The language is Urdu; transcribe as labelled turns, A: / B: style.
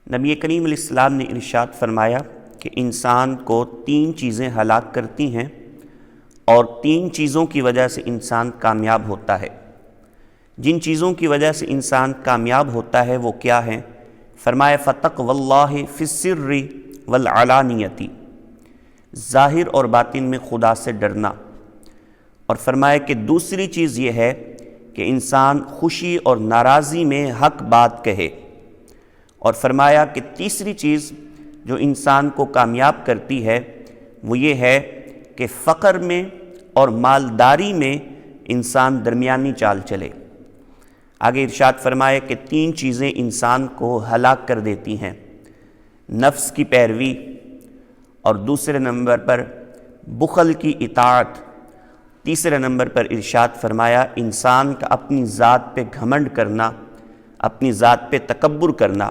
A: نبی کریم علیہ السلام نے ارشاد فرمایا کہ انسان کو 3 چیزیں ہلاک کرتی ہیں اور 3 چیزوں کی وجہ سے انسان کامیاب ہوتا ہے۔ جن چیزوں کی وجہ سے انسان کامیاب ہوتا ہے وہ کیا ہیں؟ فرمایا فَتَقْوَى اللَّهِ فِي السِّرِّ وَالْعَلَانِيَةِ، ظاہر اور باطن میں خدا سے ڈرنا۔ اور فرمایا کہ دوسری چیز یہ ہے کہ انسان خوشی اور ناراضی میں حق بات کہے۔ اور فرمایا کہ تیسری چیز جو انسان کو کامیاب کرتی ہے وہ یہ ہے کہ فقر میں اور مالداری میں انسان درمیانی چال چلے۔ آگے ارشاد فرمایا کہ 3 چیزیں انسان کو ہلاک کر دیتی ہیں، نفس کی پیروی، اور دوسرے نمبر پر بخل کی اطاعت، تیسرے نمبر پر ارشاد فرمایا انسان کا اپنی ذات پہ گھمنڈ کرنا، اپنی ذات پہ تکبر کرنا۔